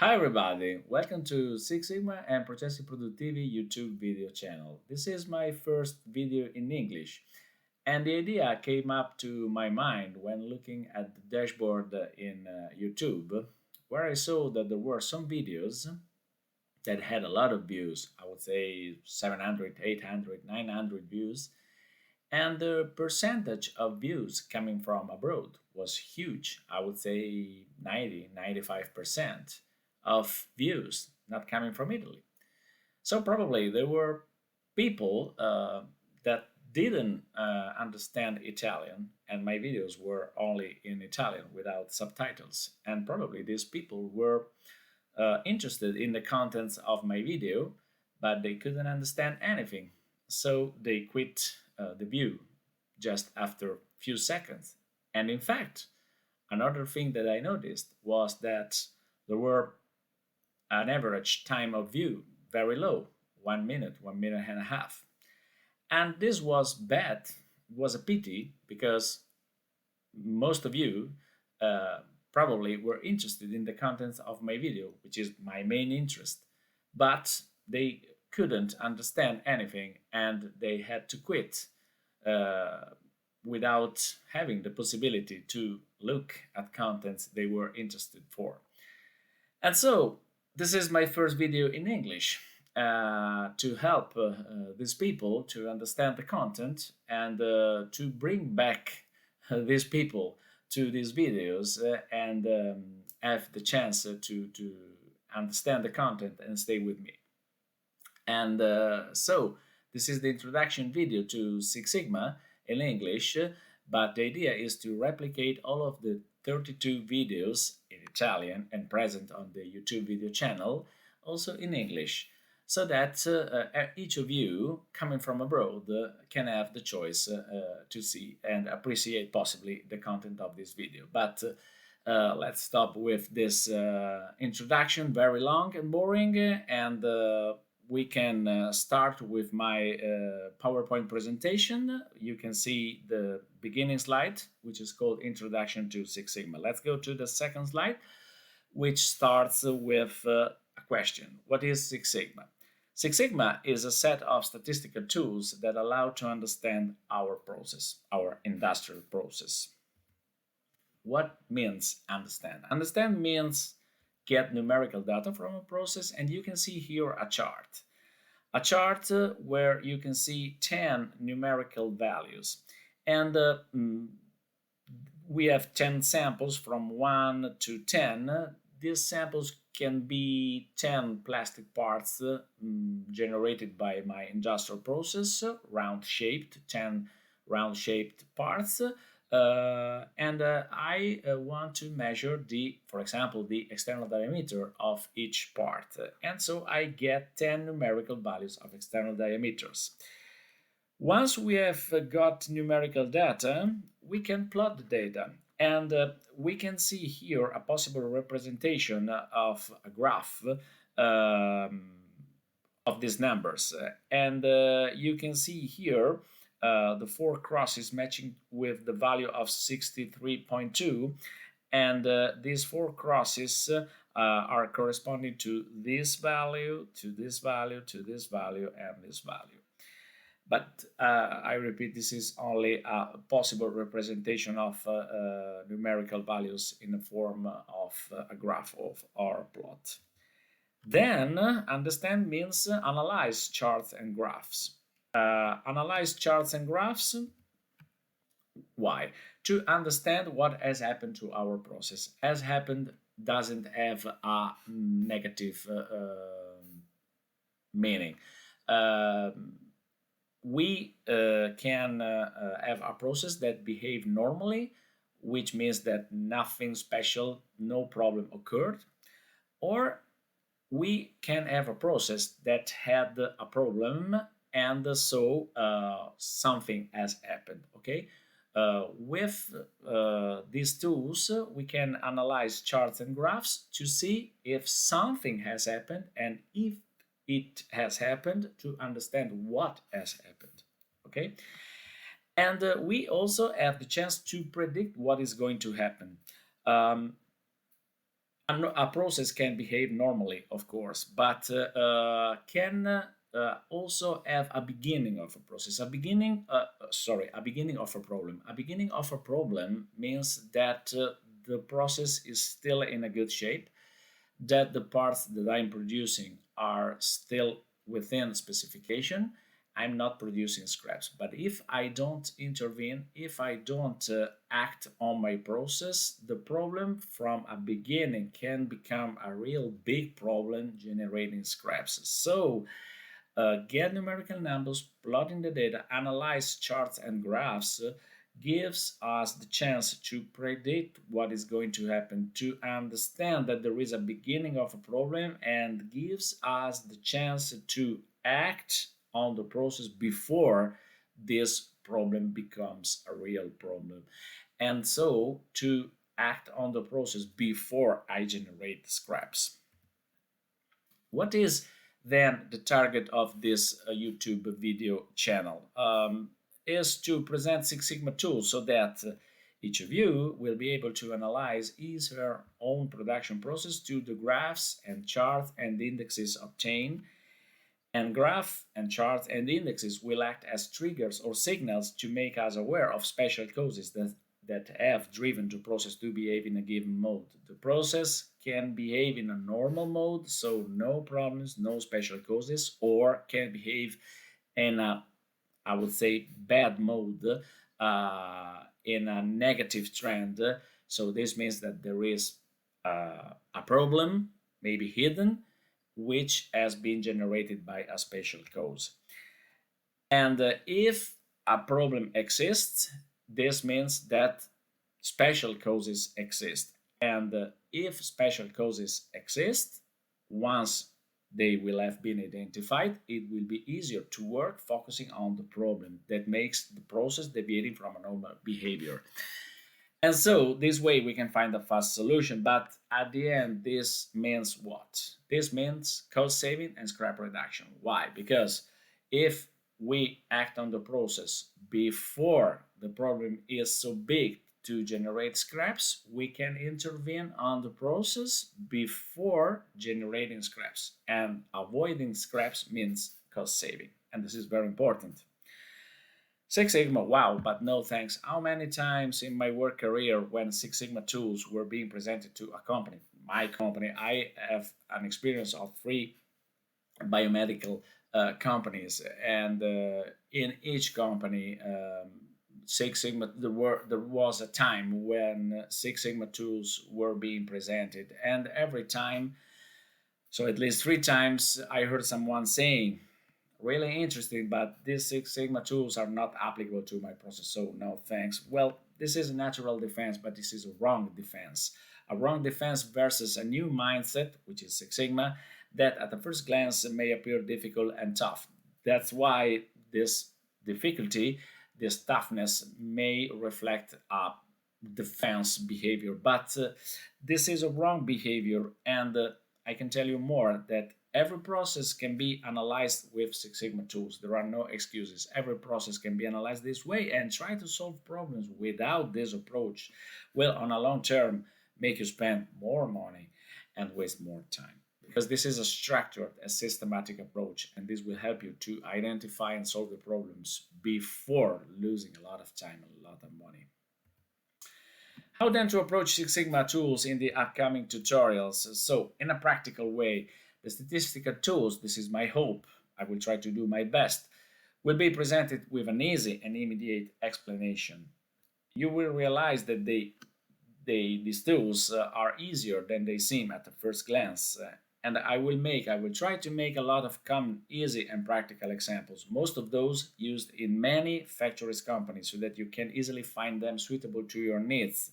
Hi everybody, welcome to Six Sigma and Processi Produttivi YouTube video channel. This is my first video in English, and the idea came up to my mind when looking at the dashboard in YouTube, where I saw that there were some videos that had a lot of views. I would say 700, 800, 900 views, and the percentage of views coming from abroad was huge. I would say 90, 95% of views not coming from Italy. So probably there were people that didn't understand Italian, and my videos were only in Italian without subtitles. And probably these people were interested in the contents of my video, but they couldn't understand anything. So they quit the view just after few seconds. And in fact, another thing that I noticed was that there were an average time of view very low, 1 minute, 1 minute and a half. And this was bad, it was a pity because most of you uh, probably were interested in the contents of my video, which is my main interest, but they couldn't understand anything and they had to quit uh, without having the possibility to look at contents they were interested for. And so this is my first video in English to help these people to understand the content and to bring back these people to these videos and have the chance to understand the content and stay with me. And so this is the introduction video to Six Sigma in English, but the idea is to replicate all of the 32 videos in Italian and present on the YouTube video channel, also in English, so that each of you coming from abroad can have the choice to see and appreciate possibly the content of this video. But let's stop with this introduction, very long and boring, and we can start with my PowerPoint presentation. You can see the beginning slide, which is called Introduction to Six Sigma. Let's go to the second slide, which starts with a question. What is Six Sigma? Six Sigma is a set of statistical tools that allow to understand our process, our industrial process. What means understand? Understand means get numerical data from a process, and you can see here a chart. A chart where you can see 10 numerical values. And we have 10 samples from 1 to 10. These samples can be 10 plastic parts generated by my industrial process, round shaped, 10 round shaped parts. And I want to measure for example, the external diameter of each part. And so I get 10 numerical values of external diameters. Once we have got numerical data, we can plot the data. And we can see here a possible representation of a graph of these numbers. And you can see here the four crosses matching with the value of 63.2, and these four crosses are corresponding to this value, to this value, to this value, and this value. But I repeat, this is only a possible representation of numerical values in the form of a graph of our plot. Then understand means analyze charts and graphs. Analyze charts and graphs. Why? To understand what has happened to our process. Has happened doesn't have a negative meaning. We can have a process that behave normally, which means that nothing special, no problem occurred, or we can have a process that had a problem and so something has happened. Okay, with these tools we can analyze charts and graphs to see if something has happened, and if it has happened, to understand what has happened. Okay, and we also have the chance to predict what is going to happen. um, a process can behave normally, of course, but can also have a beginning of a process. A beginning of a problem. A beginning of a problem means that the process is still in a good shape, that the parts that I'm producing are still within specification. I'm not producing scraps. But if I don't intervene, if I don't act on my process, the problem from a beginning can become a real big problem generating scraps. So get numerical numbers, plotting the data, analyze charts and graphs gives us the chance to predict what is going to happen, to understand that there is a beginning of a problem, and gives us the chance to act on the process before this problem becomes a real problem. And so to act on the process before I generate scraps. What is then the target of this YouTube video channel? Is to present Six Sigma tools so that each of you will be able to analyze his her own production process to the graphs and charts and indexes obtained. And graph and charts and indexes will act as triggers or signals to make us aware of special causes that have driven the process to behave in a given mode. The process can behave in a normal mode, so no problems, no special causes, or can behave in a, I would say, bad mode, in a negative trend. So this means that there is a problem, maybe hidden, which has been generated by a special cause. And if a problem exists, this means that special causes exist. And if special causes exist, once they will have been identified, it will be easier to work focusing on the problem that makes the process deviating from a normal behavior. And so this way we can find a fast solution. But at the end, this means what? This means cost saving and scrap reduction. Why? Because if we act on the process before the problem is so big to generate scraps, we can intervene on the process before generating scraps. And avoiding scraps means cost saving. And this is very important. Six Sigma, wow, but no thanks. How many times in my work career when Six Sigma tools were being presented to a company, my company, I have an experience of three biomedical companies, and in each company, Six Sigma, there was a time when Six Sigma tools were being presented, and every time, so at least three times, I heard someone saying, really interesting, but these Six Sigma tools are not applicable to my process, so no thanks. Well, this is a natural defense, but this is a wrong defense. A wrong defense versus a new mindset, which is Six Sigma, that at the first glance may appear difficult and tough. That's why this difficulty, this toughness may reflect a defense behavior, but this is a wrong behavior, and I can tell you more that every process can be analyzed with Six Sigma tools. There are no excuses. Every process can be analyzed this way, and try to solve problems without this approach will, on a long term, make you spend more money and waste more time. Because this is a structured, a systematic approach, and this will help you to identify and solve the problems before losing a lot of time and a lot of money. How then to approach Six Sigma tools in the upcoming tutorials? So, in a practical way, the statistical tools, this is my hope, I will try to do my best, will be presented with an easy and immediate explanation. You will realize that these tools are easier than they seem at the first glance. And I will try to make a lot of common, easy, and practical examples. Most of those used in many factories companies so that you can easily find them suitable to your needs.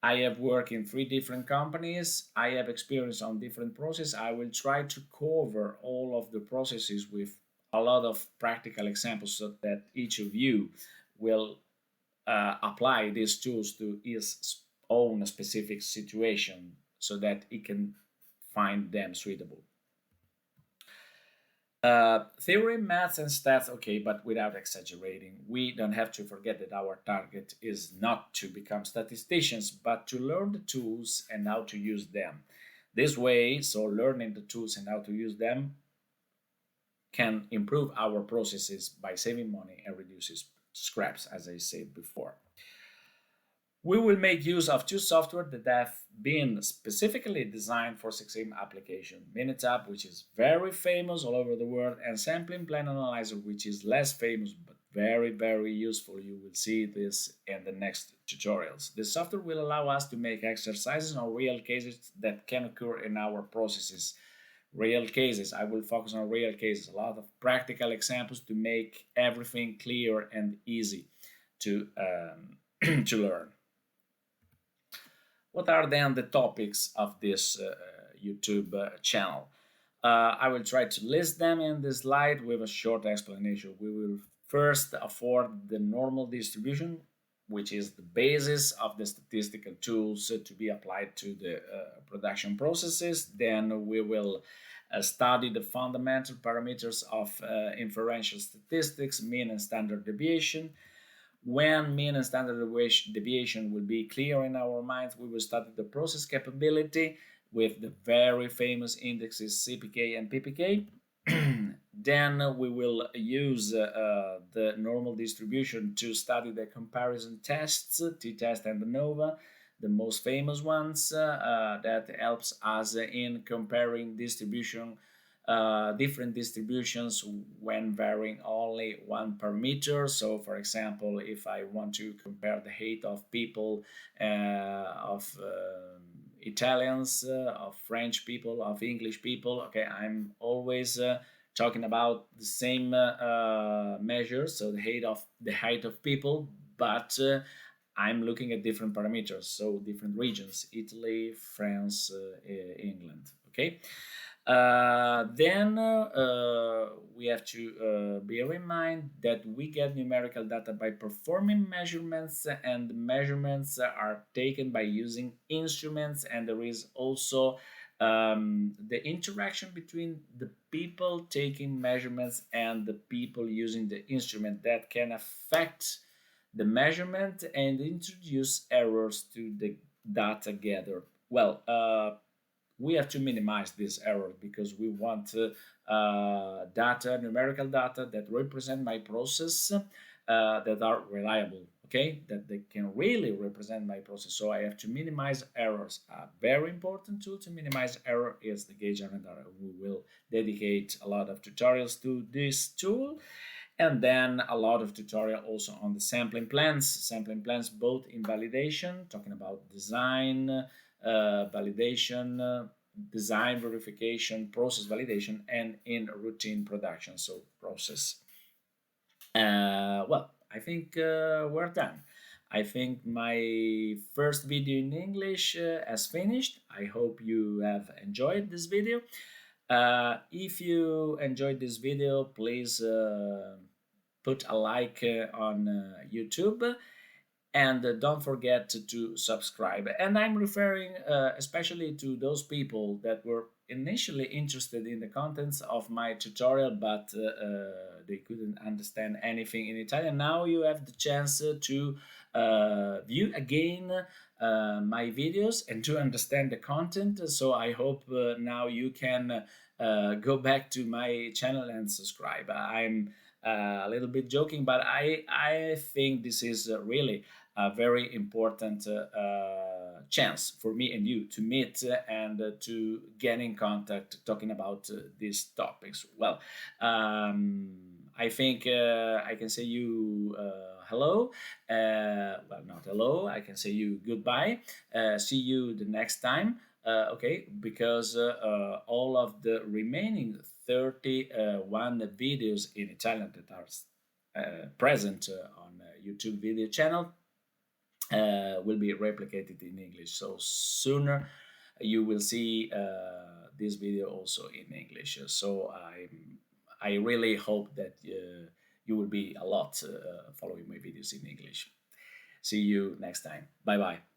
I have worked in three different companies. I have experience on different processes. I will try to cover all of the processes with a lot of practical examples so that each of you will apply these tools to his own specific situation so that he can find them suitable. Theory, maths, and stats, okay, but without exaggerating. We don't have to forget that our target is not to become statisticians, but to learn the tools and how to use them. This way, so learning the tools and how to use them can improve our processes by saving money and reduces scraps, as I said before. We will make use of two software that have been specifically designed for 6 application. Minitab, which is very famous all over the world, and Sampling Plan Analyzer, which is less famous but very, very useful. You will see this in the next tutorials. The software will allow us to make exercises on real cases that can occur in our processes. Real cases, I will focus on real cases, a lot of practical examples to make everything clear and easy to, to learn. What are then the topics of this YouTube channel? I will try to list them in this slide with a short explanation. We will first afford the normal distribution, which is the basis of the statistical tools to be applied to the production processes. Then we will study the fundamental parameters of inferential statistics, mean and standard deviation. When mean and standard deviation will be clear in our minds, we will study the process capability with the very famous indexes CPK and PPK. Then we will use the normal distribution to study the comparison tests, t-test and ANOVA, the most famous ones that helps us in comparing distribution different distributions when varying only one parameter. So, for example, if I want to compare the height of people, of Italians, of French people, of English people, okay, I'm always talking about the same measure, so the height of people, but I'm looking at different parameters, so different regions: Italy, France, England. Okay. Then we have to bear in mind that we get numerical data by performing measurements, and the measurements are taken by using instruments, and there is also the interaction between the people taking measurements and the people using the instrument that can affect the measurement and introduce errors to the data gathered. Well, we have to minimize this error because we want data, numerical data that represent my process, that are reliable, okay, that they can really represent my process. So I have to minimize errors. A very important tool to minimize error is the gauge arrendar. We will dedicate a lot of tutorials to this tool, and then a lot of tutorial also on the sampling plans both in validation, talking about design, validation, design verification, process validation, and in routine production, so process. Well, I think we're done. I think my first video in English has finished. I hope you have enjoyed this video. If you enjoyed this video, please put a like on YouTube, and don't forget to subscribe. And I'm referring especially to those people that were initially interested in the contents of my tutorial, but they couldn't understand anything in Italian. Now you have the chance to view again my videos and to understand the content. So I hope now you can go back to my channel and subscribe. I'm a little bit joking, but I think this is really a very important chance for me and you to meet and to get in contact talking about these topics. Well, I think I can say you hello. Well, not hello. I can say you goodbye. See you the next time. Okay, because all of the remaining 31 videos in Italian that are present on YouTube video channel will be replicated in English. So sooner you will see this video also in English. So I really hope that you will be a lot following my videos in English. See you next time. Bye bye.